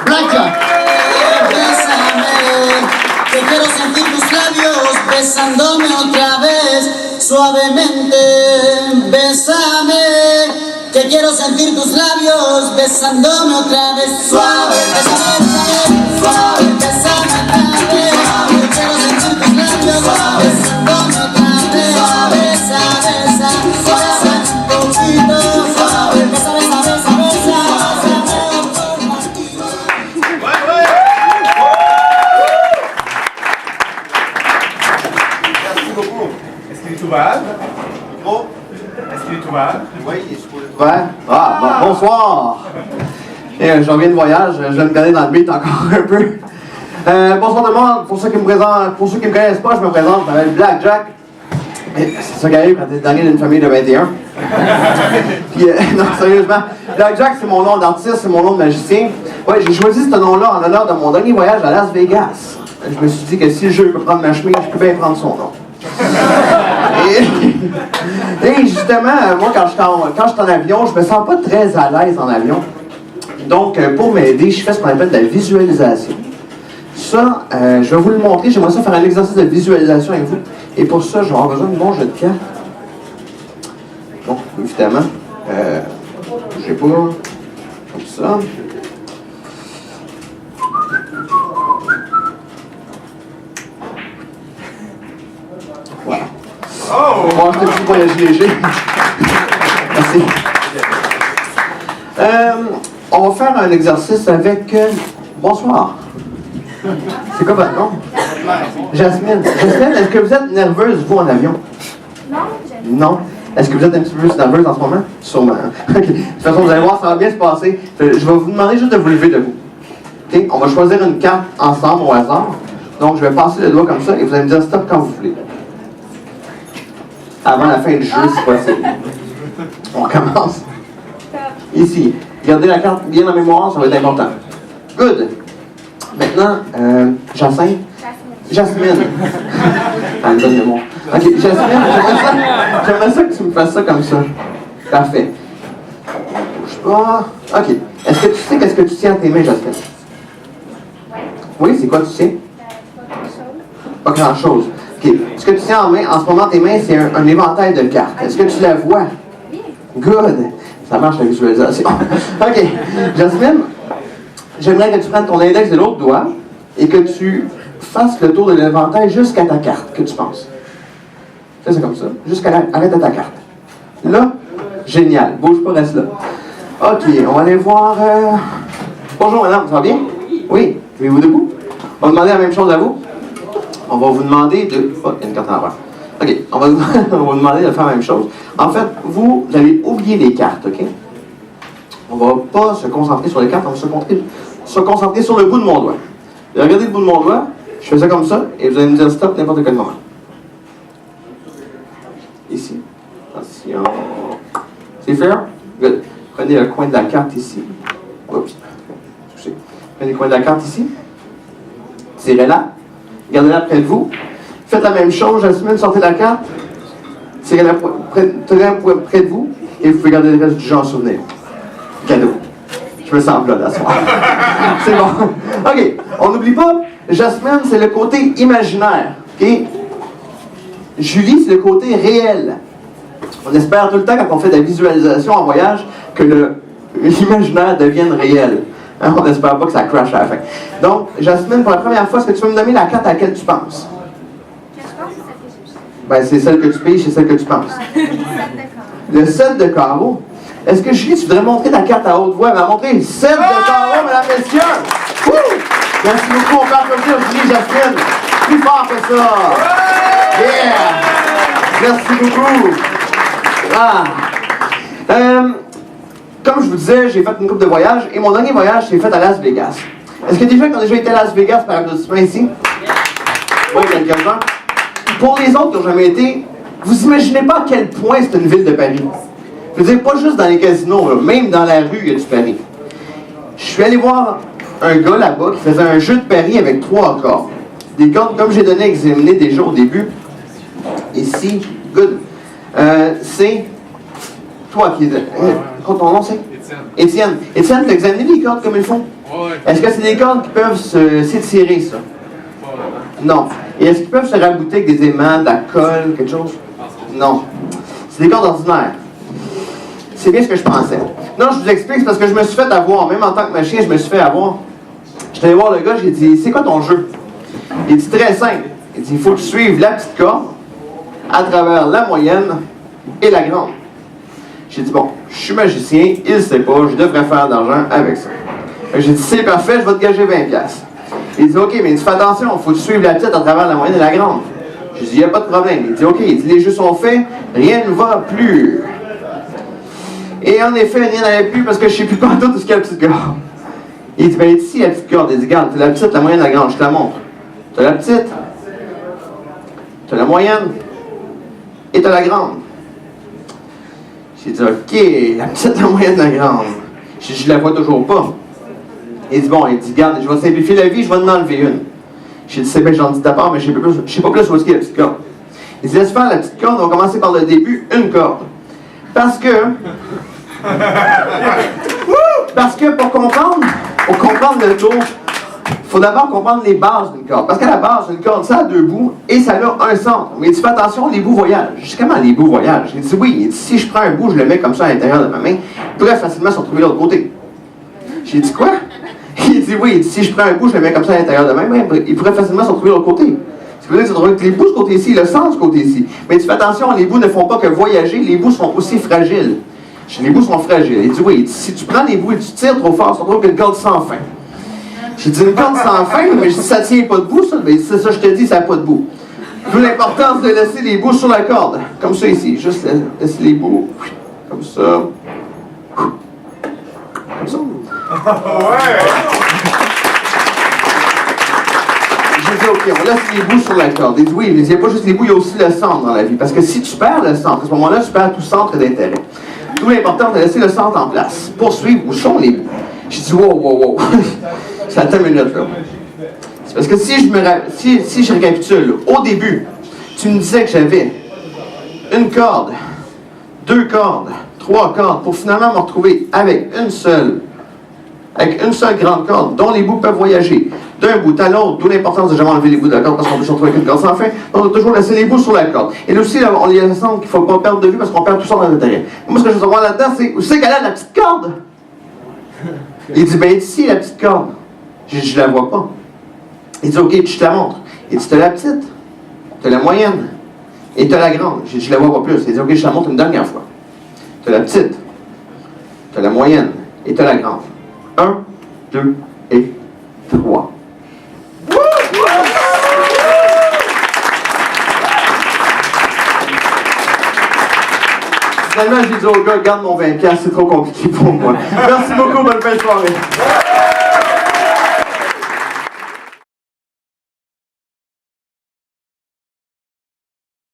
Blackjack. Bésame, que quiero sentir tus labios besándome otra vez, suavemente. Bésame, que quiero sentir tus labios besándome otra vez, suave. Bésame, bésame, suave. Bésame otra vez, que quiero sentir tus labios besándome otra vez, suave. Besa, besa, suave, un poquito, suave. Besa, besa, besa, besa. Est-ce qu'il est ouvert? Oh. Est-ce qu'il est ouvert? Oui, il est supposé être ouvert. Ah, bon, bonsoir! Et, je reviens de voyage, je vais me garder dans le beat encore un peu. Bonsoir tout le monde, pour ceux qui me connaissent pas, je me présente, je m'appelle Blackjack. C'est ça qui arrive quand t'es dernier d'une famille de 21. Puis, non, sérieusement, Blackjack, c'est mon nom d'artiste, c'est mon nom de magicien. Ouais, j'ai choisi ce nom-là en honneur de mon dernier voyage à Las Vegas. Je me suis dit que si le jeu peut prendre ma chemise, je peux bien prendre son nom. Et justement, moi, quand je suis en avion, je me sens pas très à l'aise en avion. Donc, pour m'aider, je fais ce qu'on appelle de la visualisation. Ça, je vais vous le montrer. J'aimerais ça faire un exercice de visualisation avec vous. Et pour ça, je vais avoir besoin de mon jeu de cartes. Donc, évidemment, je sais pas, comme ça. Voilà. Oh! Bon, c'était juste pour voyager léger. Merci. On va faire un exercice avec... bonsoir. C'est quoi votre nom? Jasmine. Jasmine, est-ce que vous êtes nerveuse, vous, en avion? Non, Non. Est-ce que vous êtes un petit peu plus nerveuse en ce moment? Sûrement. OK. De toute façon, vous allez voir, ça va bien se passer. Je vais vous demander juste de vous lever debout. OK? On va choisir une carte ensemble au hasard. Donc, je vais passer le doigt comme ça et vous allez me dire stop quand vous voulez. Avant la fin du jeu, si possible. On commence. Ici. Gardez la carte bien en mémoire, ça va être important. Good. Maintenant, Jacinthe. Jasmine. Ah, une bonne mémoire. Ok, Jasmine, j'aimerais ça que tu me fasses ça comme ça. Parfait. Bouge pas. Ok. Est-ce que tu sais qu'est-ce que tu tiens à tes mains, Jasmine? Oui, c'est quoi tu tiens? Pas grand-chose. Ok. Ce que tu tiens en main, en ce moment, tes mains, c'est un éventail de cartes. Est-ce que tu la vois? Good. Ça marche la visualisation. Ok. Jasmine, j'aimerais que tu prennes ton index de l'autre doigt et que tu fasses le tour de l'éventail jusqu'à ta carte que tu penses. Ça, c'est comme ça. Arrête à ta carte. Là, génial. Bouge pas, reste là. Ok, on va aller voir... Bonjour, madame, ça va bien? Oui. Êtes-vous debout? On va demander la même chose à vous. On va vous demander de... Oh, il y a une carte en l'envers. OK, on va vous demander de faire la même chose. En fait, vous allez oublier les cartes, OK? On va pas se concentrer sur les cartes, on va se concentrer sur le bout de mon doigt. Regardez le bout de mon doigt, je fais ça comme ça, et vous allez me dire stop n'importe quel moment. Ici. Attention. C'est fair? Good. Prenez le coin de la carte ici. Oups. Prenez le coin de la carte ici. Tirez-la. Gardez-la près de vous. Faites la même chose, Jasmine, sortez la carte. Tirez-la près de vous. Et vous pouvez garder le reste du jeu en souvenir. Cadeau. Je me sens là, ce soir. C'est bon. OK. On n'oublie pas, Jasmine, c'est le côté imaginaire. OK? Julie, c'est le côté réel. On espère tout le temps, quand on fait de la visualisation en voyage, que l'imaginaire devienne réel. Hein? On n'espère pas que ça crash à la fin. Donc, Jasmine, pour la première fois, est-ce que tu peux me nommer la carte à laquelle tu penses? Ben, c'est celle que tu piges, c'est celle que tu penses. Le 7 de carreau. Est-ce que Julie, tu voudrais montrer ta carte à haute voix? Elle m'a montré le 7 de carreau, mesdames, messieurs! Wouh! Merci beaucoup, on peut applaudir Julie, Jasmine. Plus fort que ça! Yeah! Merci beaucoup! Ah. Comme je vous disais, j'ai fait une couple de voyages, et mon dernier voyage, c'est fait à Las Vegas. Est-ce que des gens qui ont déjà été à Las Vegas par applaudissement ici? Oui, quelques-uns. Pour les autres qui n'ont jamais été, vous imaginez pas à quel point c'est une ville de Paris. Je veux dire, pas juste dans les casinos, là, même dans la rue, il y a du Paris. Je suis allé voir un gars là-bas qui faisait un jeu de Paris avec 3 cordes. Des cordes, comme j'ai donné à examiner déjà au début. Ici, good. C'est toi qui es... ton nom, c'est? Étienne. Étienne, tu as examiné les cordes comme ils font? Oui. Est-ce que c'est des cordes qui peuvent s'étirer, ça? Non. Et est-ce qu'ils peuvent se rabouter avec des aimants, de la colle, quelque chose? Non. C'est des cordes ordinaires. C'est bien ce que je pensais. Non, je vous explique, c'est parce que je me suis fait avoir. Même en tant que machin, je me suis fait avoir. Je suis allé voir le gars, j'ai dit, c'est quoi ton jeu? Il dit, très simple. Il dit, il faut que tu suives la petite corde à travers la moyenne et la grande. J'ai dit, bon, je suis magicien, il ne sait pas, je devrais faire d'argent avec ça. J'ai dit, c'est parfait, je vais te gager 20$. Il dit, OK, mais il dit, fais attention, il faut que tu suives la petite à travers la moyenne et la grande. J'ai dit, il n'y a pas de problème. Il dit, OK, il dit, les jeux sont faits, rien ne va plus. Et en effet, rien n'allait plus parce que je ne sais plus pas tout ce qu'il y a la petite corde. Il dit, ben ici, la petite corde. Il dit, regarde, tu as la petite, la moyenne, la grande, je te la montre. Tu as la petite, tu as la moyenne et tu as la grande. J'ai dit, OK, la petite, la moyenne, la grande. J'ai dit, je la vois toujours pas. Il dit, bon, il dit, regarde, je vais simplifier la vie, je vais en enlever une. J'ai dit, c'est bien gentil de ta part, mais je ne sais pas plus où est-ce qu'il y a la petite corde. Il dit, laisse faire la petite corde, on va commencer par le début, une corde. Parce que pour comprendre le tour, il faut d'abord comprendre les bases d'une corde. Parce qu'à la base, une corde, ça a deux bouts et ça a un centre. Mais il dit, fais attention, les bouts voyagent. Je dis, comment les bouts voyagent? Il dit, oui, il dit, si je prends un bout, je le mets comme ça à l'intérieur de ma main, il pourrait facilement se retrouver de l'autre côté. J'ai dit, quoi? Il dit, oui, il dit, si je prends un bout, je le mets comme ça à l'intérieur de ma main, il pourrait facilement se retrouver de l'autre côté. Ça veut dire que les bouts de ce côté-ci, le centre de ce côté-ci. Mais tu fais attention, les bouts ne font pas que voyager, les bouts sont aussi fragiles. Les bouts sont fragiles. Il dit, oui, il dit, si tu prends les bouts et tu tires trop fort, ça se retrouve qu'une corde sans fin. J'ai dit, une corde sans fin, mais je dis, ça tient pas debout, ça. Mais c'est ça, je te dis, ça n'a pas de bout. D'où l'importance de laisser les bouts sur la corde. Comme ça ici. Juste laisser les bouts. Comme ça. Comme ça. J'ai dit, OK, on laisse les bouts sur la corde. Il dit, oui, mais il n'y a pas juste les bouts, il y a aussi le centre dans la vie. Parce que si tu perds le centre, à ce moment-là, tu perds tout centre d'intérêt. D'où l'importance de laisser le centre en place. Pour suivre où sont les bouts. J'ai dit, wow. Ça attend une minute, là. C'est parce que si je récapitule, au début, tu me disais que j'avais une corde, 2 cordes, 3 cordes, pour finalement me retrouver avec une seule grande corde, dont les bouts peuvent voyager d'un bout à l'autre, d'où l'importance de jamais enlever les bouts de la corde, parce qu'on peut se retrouver avec une corde sans fin, on doit toujours laisser les bouts sur la corde. Et là aussi, on y a qu'il ne faut pas perdre de vue, parce qu'on perd tout ça dans l'intérêt. Moi, ce que je veux savoir là-dedans, c'est où c'est qu'elle a la petite corde? Il dit, ben ici, la petite corde. J'ai dit, je la vois pas. Il dit, OK, je te la montre. Il dit, t'as la petite, t'as la moyenne, et t'as la grande. J'ai dit, je la vois pas plus. Il dit, OK, je te la montre une dernière fois. T'as la petite, t'as la moyenne, et t'as la grande. 1, 2 et 3. Finalement, j'ai dit au gars, garde mon 20$, c'est trop compliqué pour moi. Merci beaucoup, bonne fin de soirée.